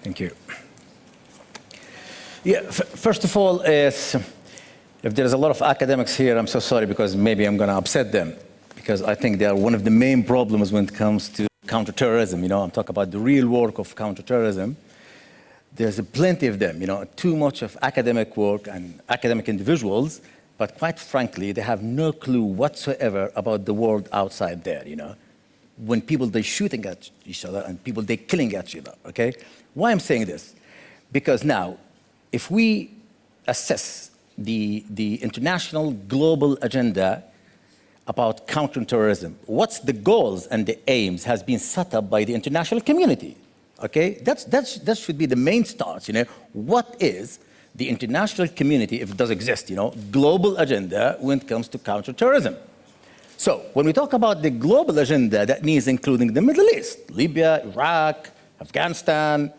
Thank you. Yeah, first of all, if there's a lot of academics here, I'm so sorry because maybe I'm going to upset them because I think they are one of the main problems when it comes to counterterrorism. You know, I'm talking about the real work of counterterrorism. There's plenty of them, you know, too much of academic work and academic individuals, but quite frankly, they have no clue whatsoever about the world outside there, you know. When people, they're shooting at each other and people, they're killing each other, okay? Why I'm saying this? Because now, if we assess the international global agenda about counterterrorism, what's the goals and the aims has been set up by the international community, okay? That should be the main start, you know. What is the international community, if it does exist, you know, global agenda when it comes to counterterrorism? So when we talk about the global agenda, that means including the Middle East, Libya, Iraq, Afghanistan,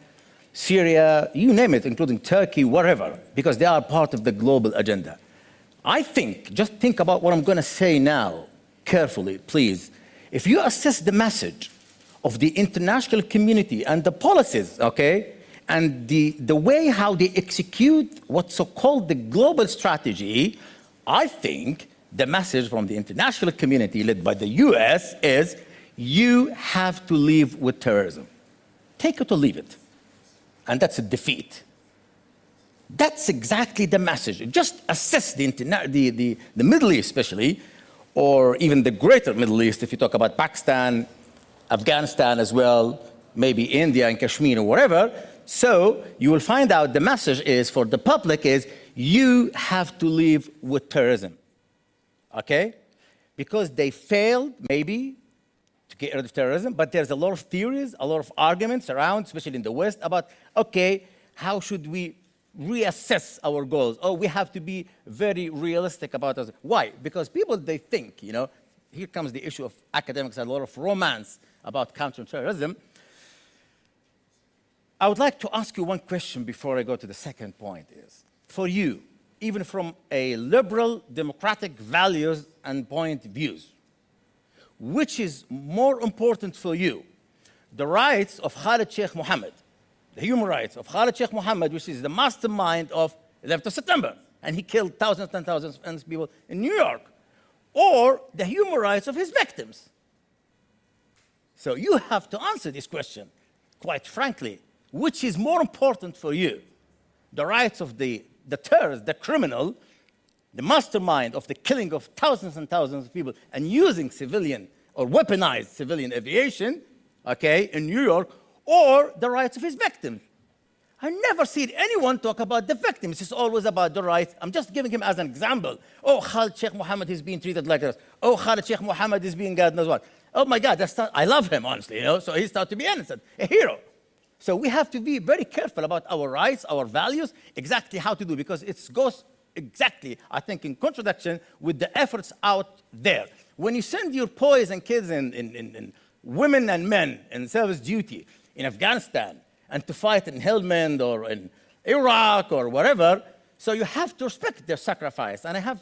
Syria, you name it, including Turkey, whatever, because they are part of the global agenda. I think, just think about what I'm going to say now carefully, please. If you assess the message of the international community and the policies, okay, and the way how they execute what's so-called the global strategy, I think the message from the international community led by the US is you have to live with terrorism. Take it or leave it. And that's a defeat. That's exactly the message. Just assess the Middle East especially, or even the greater Middle East if you talk about Pakistan, Afghanistan as well, maybe India and Kashmir or whatever. So you will find out the message is for the public is you have to live with terrorism. Okay? Because they failed, maybe, to get rid of terrorism, but there's a lot of theories, a lot of arguments around, especially in the West, about, okay, how should we reassess our goals? Oh, we have to be very realistic about us. Why? Because people, they think, you know, here comes the issue of academics, a lot of romance about counterterrorism. I would like to ask you one question before I go to the second point is, for you, even from a liberal democratic values and point views, which is more important for you? The rights of Khalid Sheikh Mohammed, the human rights of Khalid Sheikh Mohammed, which is the mastermind of 11th of September, and he killed thousands and thousands of people in New York, or the human rights of his victims? So you have to answer this question, quite frankly. Which is more important for you? The rights of the terrorist, the criminal, the mastermind of the killing of thousands and thousands of people and using civilian or weaponized civilian aviation, okay, in New York, or the rights of his victims? I never seen anyone talk about the victims. It's always about the rights. I'm just giving him as an example. Oh, Khalid Sheikh Mohammed is being treated like this. Oh, Khalid Sheikh Mohammed is being God knows what. Oh my God, I love him, honestly, you know, so he's thought to be innocent, a hero. So we have to be very careful about our rights, our values, exactly how to do, because it goes exactly, I think, in contradiction with the efforts out there. When you send your boys and kids and women and men in service duty in Afghanistan and to fight in Helmand or in Iraq or whatever, so you have to respect their sacrifice. And I have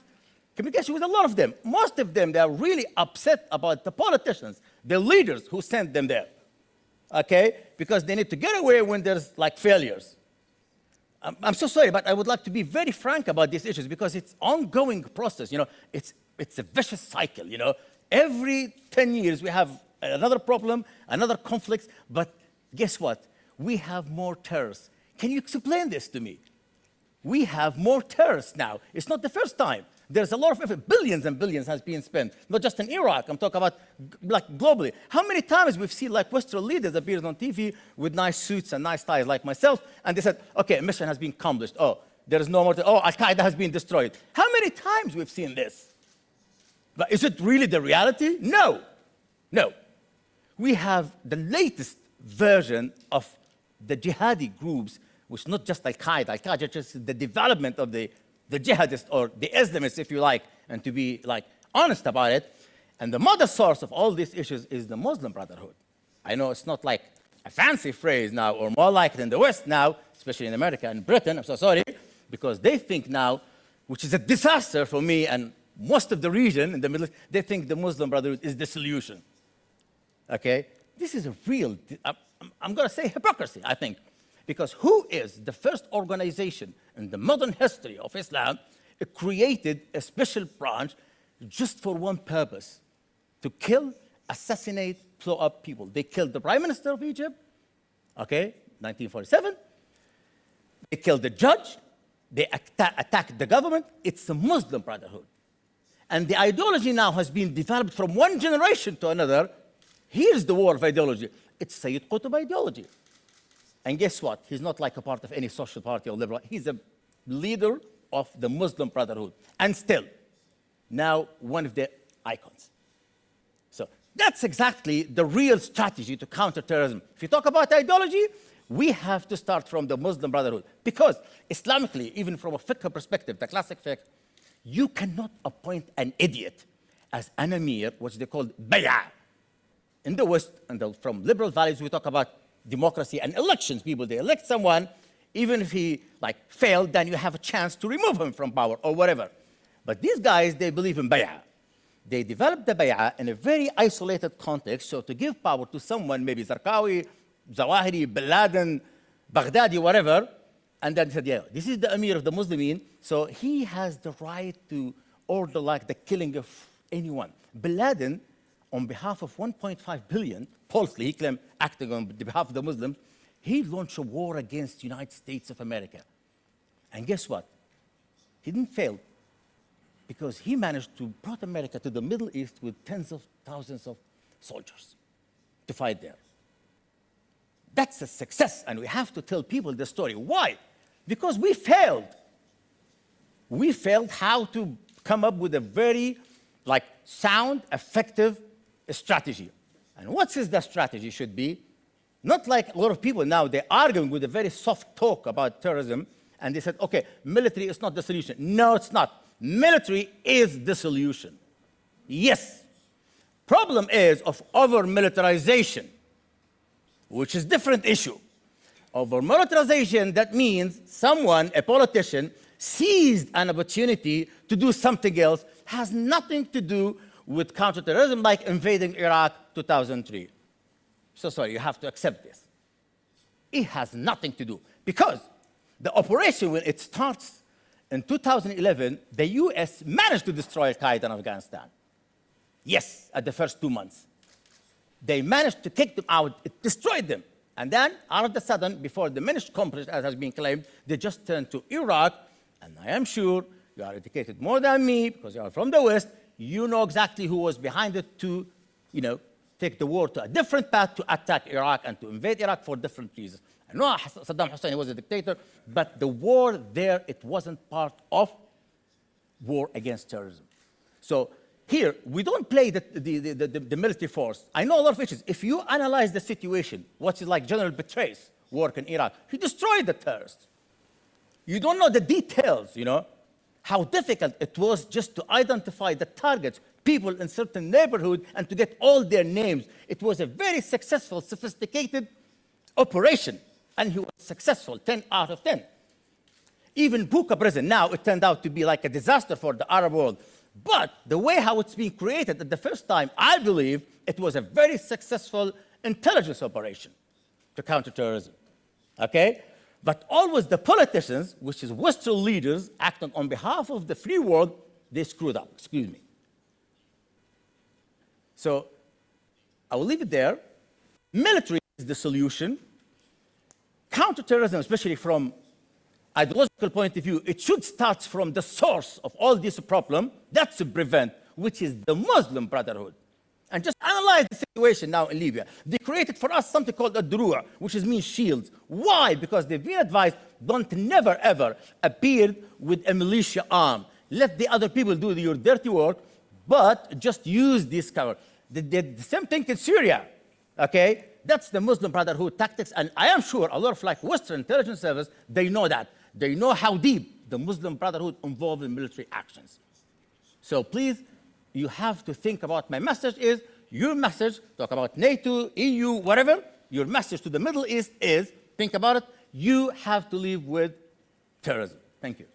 communication with a lot of them. Most of them, they are really upset about the politicians, the leaders who sent them there. Okay, because they need to get away when there's like failures. I'm so sorry, but I would like to be very frank about these issues because it's ongoing process. You know, it's a vicious cycle. You know, every 10 years we have another problem, another conflict. But guess what? We have more terrorists. Can you explain this to me? We have more terrorists now. It's not the first time. There's a lot of effort, billions and billions has been spent, not just in Iraq, I'm talking about like globally. How many times we've seen like Western leaders appear on TV with nice suits and nice ties like myself, and they said, okay, mission has been accomplished. Oh, there is no more, oh, Al-Qaeda has been destroyed. How many times we've seen this? But is it really the reality? No, no. We have the latest version of the jihadi groups, which not just Al-Qaeda, just the development of the jihadists or the Islamists, if you like, and to be like honest about it. And the mother source of all these issues is the Muslim Brotherhood. I know it's not like a fancy phrase now, or more like it in the West now, especially in America and Britain, I'm so sorry, because they think now, which is a disaster for me and most of the region in the Middle East, they think the Muslim Brotherhood is the solution. Okay? This is a real, I'm going to say hypocrisy, I think. Because who is the first organization in the modern history of Islam created a special branch just for one purpose, to kill, assassinate, blow up people? They killed the Prime Minister of Egypt, okay, 1947. They killed the judge. They attacked the government. It's the Muslim Brotherhood. And the ideology now has been developed from one generation to another. Here's the war of ideology. It's Sayyid Qutb ideology. And guess what? He's not like a part of any social party or liberal. He's a leader of the Muslim Brotherhood. And still, now one of the icons. So that's exactly the real strategy to counter terrorism. If you talk about ideology, we have to start from the Muslim Brotherhood. Because Islamically, even from a fiqh perspective, the classic fiqh, you cannot appoint an idiot as an emir, which they call bay'ah. In the West, and from liberal values, we talk about democracy and elections. People, they elect someone, even if he failed, then you have a chance to remove him from power or whatever. But these guys, they believe in bay'ah. They developed the bay'ah in a very isolated context, so to give power to someone, maybe Zarqawi, Zawahiri, Bin Laden, Baghdadi, whatever, and then said, yeah, this is the emir of the Muslimin, so he has the right to order the killing of anyone. Bin Laden, on behalf of 1.5 billion, falsely, he claimed acting on behalf of the Muslims, he launched a war against the United States of America. And guess what? He didn't fail, because he managed to brought America to the Middle East with tens of thousands of soldiers to fight there. That's a success, and we have to tell people the story. Why? Because we failed. We failed how to come up with a very sound, effective strategy. And what is the strategy should be? Not like a lot of people now, they're arguing with a very soft talk about terrorism, and they said, okay, military is not the solution. No, it's not. Military is the solution. Yes. Problem is of over-militarization, which is a different issue. Over-militarization, that means someone, a politician, seized an opportunity to do something else, has nothing to do with counterterrorism, like invading Iraq 2003. So sorry, you have to accept this. It has nothing to do, because the operation, when it starts in 2011, the US managed to destroy Al-Qaeda in Afghanistan. Yes, at the first 2 months. They managed to kick them out, it destroyed them. And then, all of a sudden, before the diminished accomplished, as has been claimed, they just turned to Iraq. And I am sure you are educated more than me, because you are from the West. You know exactly who was behind it to, take the war to a different path, to attack Iraq and to invade Iraq for different reasons. I know Saddam Hussein was a dictator, but the war there, it wasn't part of war against terrorism. So here, we don't play the military force. I know a lot of issues. If you analyze the situation, what's it like General Petraeus work in Iraq? He destroyed the terrorists. You don't know the details, how difficult it was just to identify the targets, people in certain neighborhood, and to get all their names. It was a very successful, sophisticated operation, and he was successful, 10 out of 10. Even Buka prison, now it turned out to be like a disaster for the Arab world. But the way how it's being created at the first time, I believe it was a very successful intelligence operation to counter terrorism, okay? But always the politicians, which is Western leaders, acting on behalf of the free world, they screwed up, excuse me. So I will leave it there. Military is the solution. Counterterrorism, especially from ideological point of view, it should start from the source of all this problem. That's to prevent, which is the Muslim Brotherhood. And just analyze the situation now in Libya. They created for us something called a Durua, which means shields. Why? Because they've been advised, don't never ever appear with a militia arm. Let the other people do your dirty work, but just use this cover. The same thing in Syria, okay? That's the Muslim Brotherhood tactics, and I am sure a lot of Western intelligence service, they know that. They know how deep the Muslim Brotherhood involved in military actions. So please, you have to think about my message is, your message, talk about NATO, EU, whatever, your message to the Middle East is, think about it, you have to live with terrorism. Thank you.